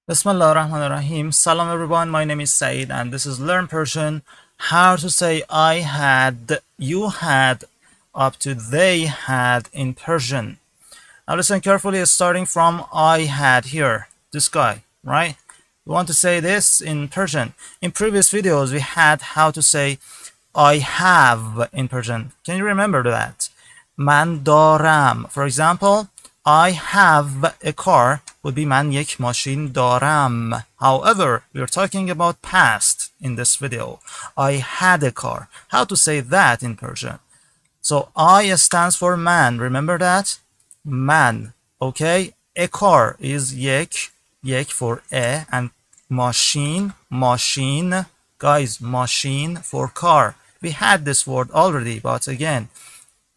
Bismillah ar-Rahman ar-Rahim. Salam everyone, my name is Saeed and this is Learn Persian. How to say I had, you had, up to they had in Persian. Now listen carefully, starting from I had here, this guy, right? We want to say this in Persian. In previous videos we had how to say I have in Persian. Can you remember that? من دارم. For example, I have a car would be من یک ماشین دارم. However, we are talking about past in this video. I had a car. How to say that in Persian? So I stands for man. Remember that? Man. Okay? A car is یک for a, and machine. Guys, machine for car. We had this word already, but again,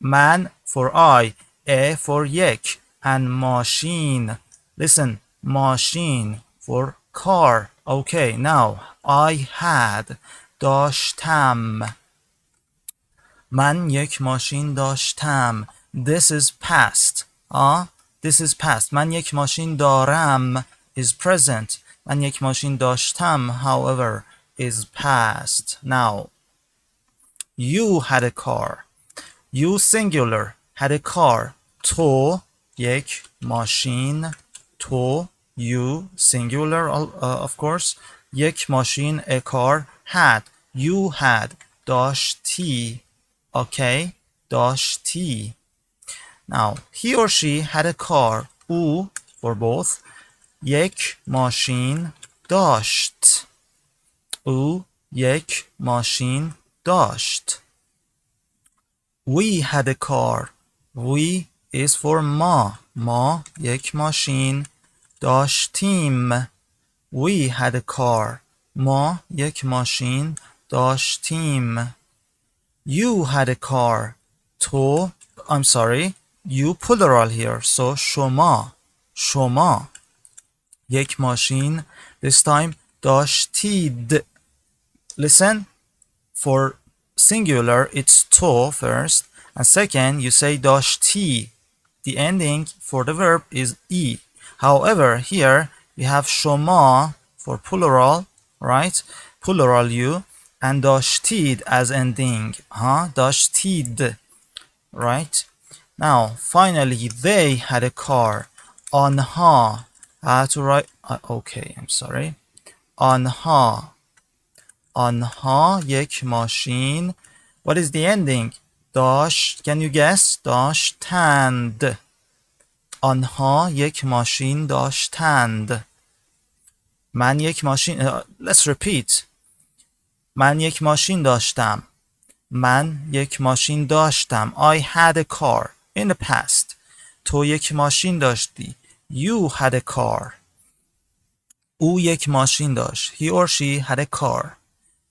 man for I, a for yek, and machine. Listen, machine for car. Okay, now I had داشتم. من یک ماشین داشتم. This is past. This is past. من یک ماشین دارم is present. من یک ماشین داشتم, however, is past. Now, you had a car. You singular had a car. تو یک ماشین. تو, you singular, of course. یک ماشین, a car. Had, you had. داشتی. Okay, داشتی. Now, he or she had a car. او for both. یک ماشین داشت. او یک ماشین داشت. We had a car. We is for ما یک ماشین داشتیم. We had a car. ما یک ماشین داشتیم. You had a car. تو, I'm sorry, you plural here, so شما یک ماشین, this time داشتید. Listen, for singular it's to first, and second you say داشتی. The ending for the verb is e. However, here we have شما for plural, right? Plural you, and داشتید as ending. داشتید, right? Now, finally, they had a car. آنها. I have to write. Okay, I'm sorry. آنها. آنها یک ماشین. What is the ending? داشت. Can you guess? داشتند. آنها یک ماشین داشتند. من یک ماشین. Let's repeat. من یک ماشین داشتم. من یک ماشین داشتم. I had a car in the past. تو یک ماشین داشتی. You had a car. او یک ماشین داشت. He or she had a car.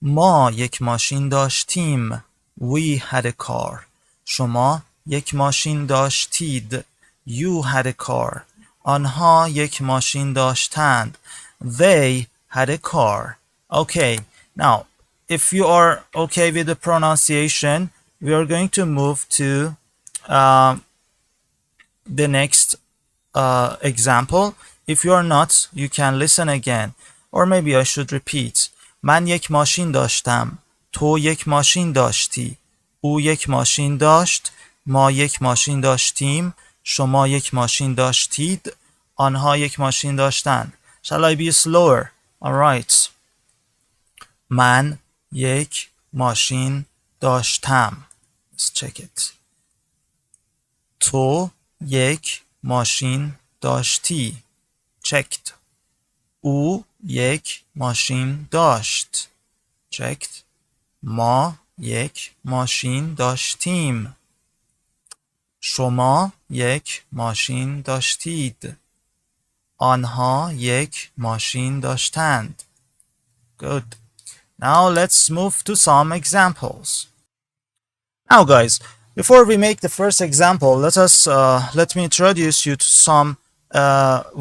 ما یک ماشین داشتیم. We had a car. شما یک ماشین داشتید. You had a car. آنها یک ماشین داشتند. They had a car. Okay, now, if you are okay with the pronunciation, we are going to move to the next example. If you are not, you can listen again. Or maybe I should repeat. من یک ماشین داشتم. تو یک ماشین داشتی. او یک ماشین داشت. ما یک ماشین داشتیم. شما یک ماشین داشتید. آنها یک ماشین داشتند. Shall I be slower? Alright. من یک ماشین داشتم. Let's check it. تو یک ماشین داشتی. Checked. او یک ماشین داشت. Checked. ما یک ماشین داشتیم. شما یک ماشین داشتید. آنها یک ماشین داشتند. Good. Now let's move to some examples. Now guys, before we make the first example, let me introduce you to some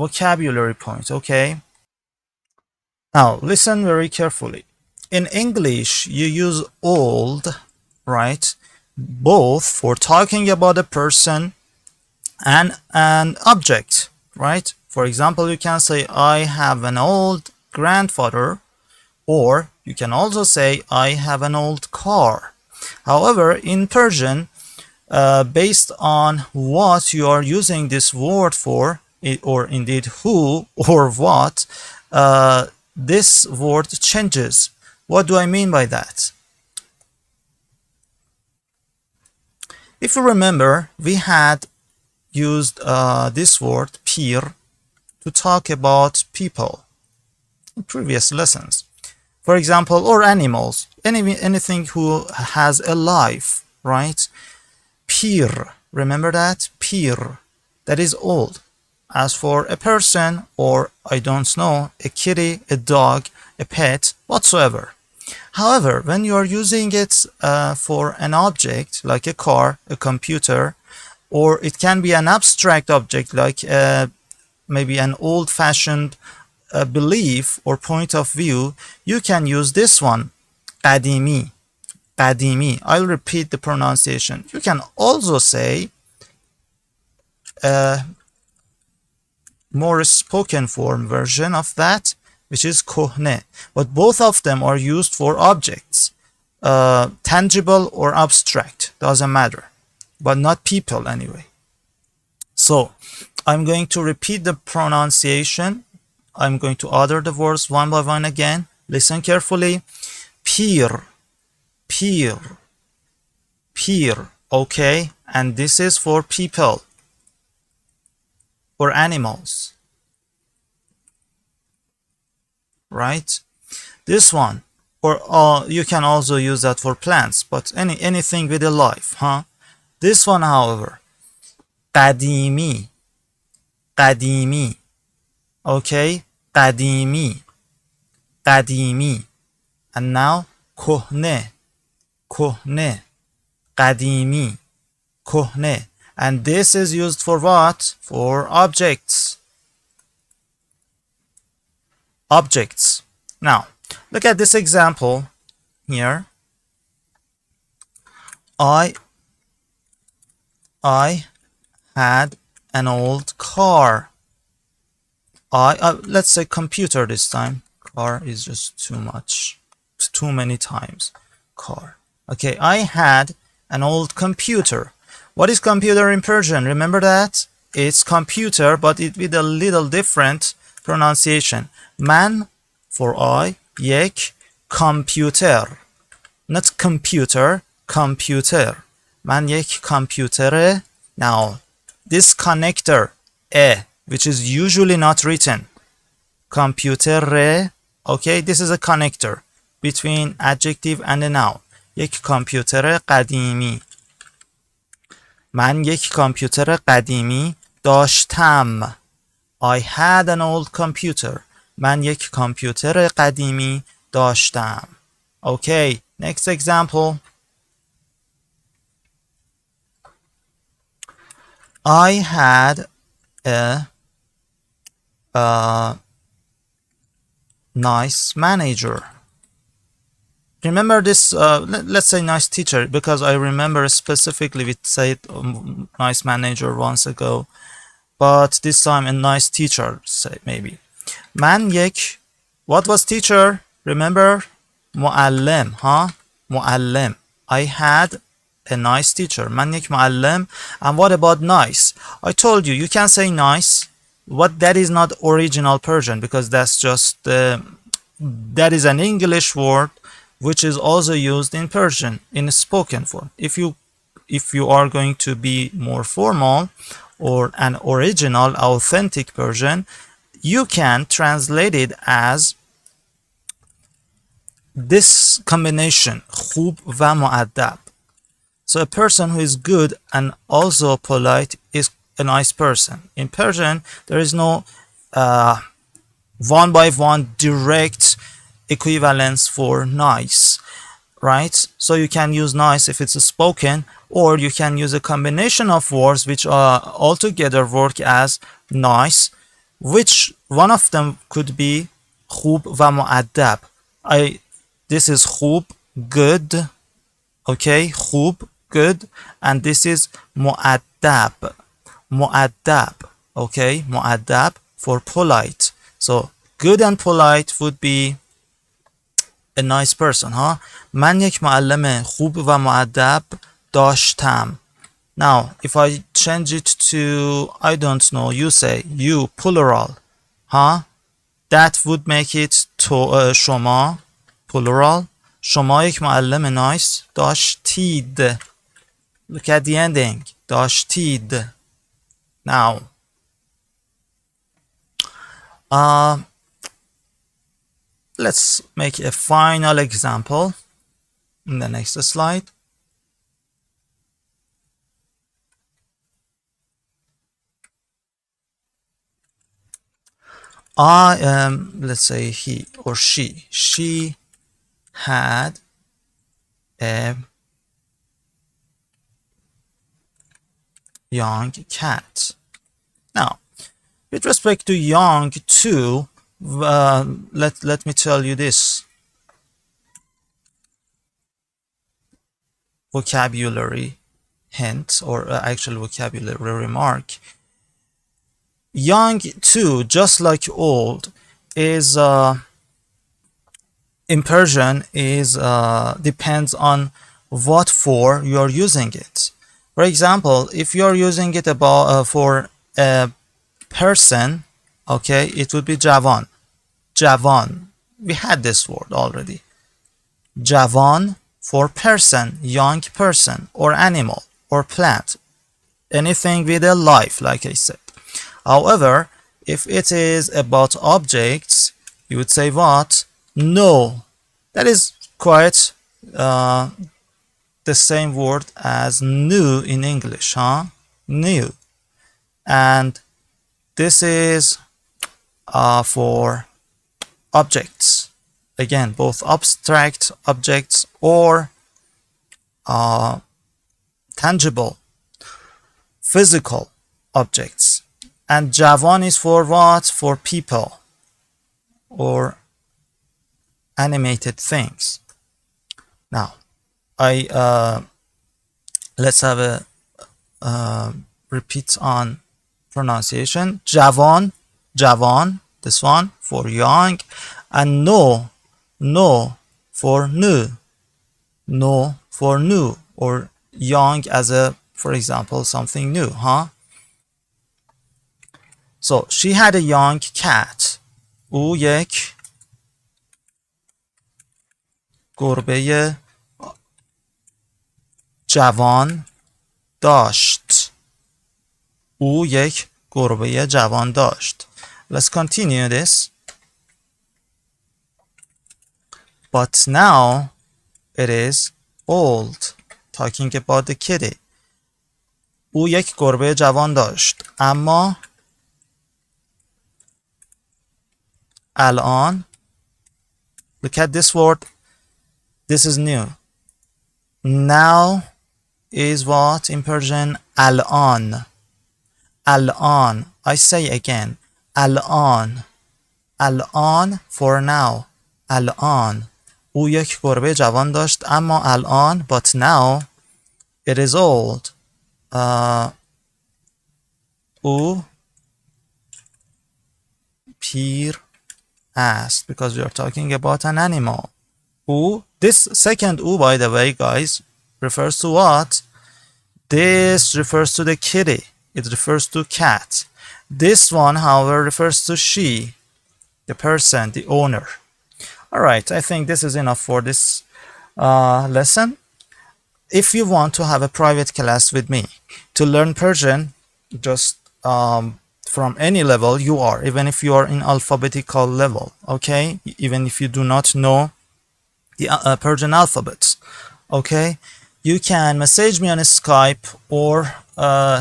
vocabulary points, okay? Now listen very carefully. In English, you use old, right? Both for talking about a person and an object, right? For example, you can say I have an old grandfather, or you can also say I have an old car. However, in Persian, based on what you are using this word for, or indeed who or what, this word changes. What do I mean by that? If you remember, we had used this word pir to talk about people in previous lessons. For example, or animals, anything who has a life, right? Pir, remember that? Pir, that is old. As for a person, or I don't know, a kitty, a dog, a pet, whatsoever. However, when you are using it for an object like a car, a computer, or it can be an abstract object like maybe an old-fashioned belief or point of view, you can use this one, قدیمی. قدیمی. I'll repeat the pronunciation. You can also say more spoken form version of that, which is kohne. But both of them are used for objects, tangible or abstract, doesn't matter, but not people anyway. So I'm going to repeat the pronunciation. I'm going to utter the words one by one again. Listen carefully. Pir, pir, pir. Okay, and this is for people or animals, right? This one, or you can also use that for plants, but anything with a life, huh? This one, however, قدیمی, قدیمی. Okay, قدیمی, قدیمی. And now کهنه, کهنه, قدیمی, کهنه. And this is used for what? For objects. Objects. Now, look at this example here. I had an old car. Let's say computer this time. Car is just too much. It's too many times. Car. Okay, I had an old computer. What is computer in Persian? Remember that? It's computer, but it with a little different pronunciation. Man for I, yek, computer. Not computer, computer. Man yek computere. Now, this connector, which is usually not written. Computere. Okay, this is a connector between adjective and a noun. یک کامپیوتر قدیمی. من یک کامپیوتر قدیمی داشتم. I had an old computer. من یک کامپیوتر قدیمی داشتم. Okay, next example. I had a nice manager. Remember this, let's say nice teacher, because I remember specifically we said nice manager once ago, but this time a nice teacher, say maybe. Man yek, what was teacher? Remember? معلم, huh? معلم. I had a nice teacher. Man yek معلم. And what about nice? I told you, you can say nice, but that is not original Persian, because that's just, that is an English word which is also used in Persian in spoken form. If you are going to be more formal or an original, authentic Persian, you can translate it as this combination, خوب و مؤدب. So a person who is good and also polite is a nice person. In Persian, there is no one by one direct equivalence for nice, right? So you can use nice if it's spoken, or you can use a combination of words which altogether work as nice, which one of them could be خوب و مؤدب. This is خوب, good, okay, خوب, good, and this is مؤدب, مؤدب, okay, مؤدب, for polite. So good and polite would be a nice person, huh? من یک معلم خوب و مؤدب داشتم. Now, if I change it to, I don't know, you say, you, plural, huh? That would make it to شما, plural. شما یک معلم nice داشتید. Look at the ending. داشتید. Now, let's make a final example in the next slide. Let's say he or she had a young cat. Now, with respect to young too, let me tell you this vocabulary hint, or actual vocabulary remark. Young too, just like old, is in Persian is depends on what for you are using it. For example, if you are using it about for a person, okay, it would be javan. Javan. We had this word already. Javan for person, young person, or animal, or plant. Anything with a life, like I said. However, if it is about objects, you would say what? No. That is quite the same word as new in English, huh? New. And this is for objects. Again, both abstract objects or tangible, physical objects. And javan is for what? For people or animated things. Now, let's have a repeat on pronunciation. Javan, javan, this one for young, and no for new, no for new, or young as a, for example, something new, huh? So she had a young cat. او یک گربه جوان داشت. او یک گربه جوان داشت. Let's continue this. But now it is old. Talking about the kitty. او یک گربه جوان داشت. اما الان, look at this word. This is new. Now is what in Persian? الان. الان. I say again. الان. الان for now. الان. او یک گربه جوان داشت اما الان, but now it is old. او پیر است, because we are talking about an animal. او, this second u, by the way, guys, refers to what? This refers to the kitty. It refers to cat. This one, however, refers to she, the person, the owner. Alright, I think this is enough for this lesson. If you want to have a private class with me to learn Persian, just from any level you are, even if you are in alphabetical level, okay, even if you do not know the Persian alphabet, okay, you can message me on Skype or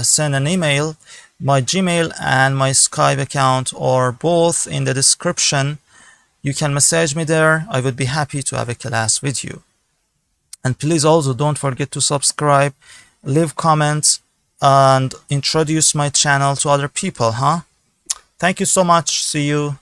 send an email. My Gmail and my Skype account are both in the description. You can message me there. I would be happy to have a class with you. And please also don't forget to subscribe, leave comments, and introduce my channel to other people, huh? Thank you so much. See you.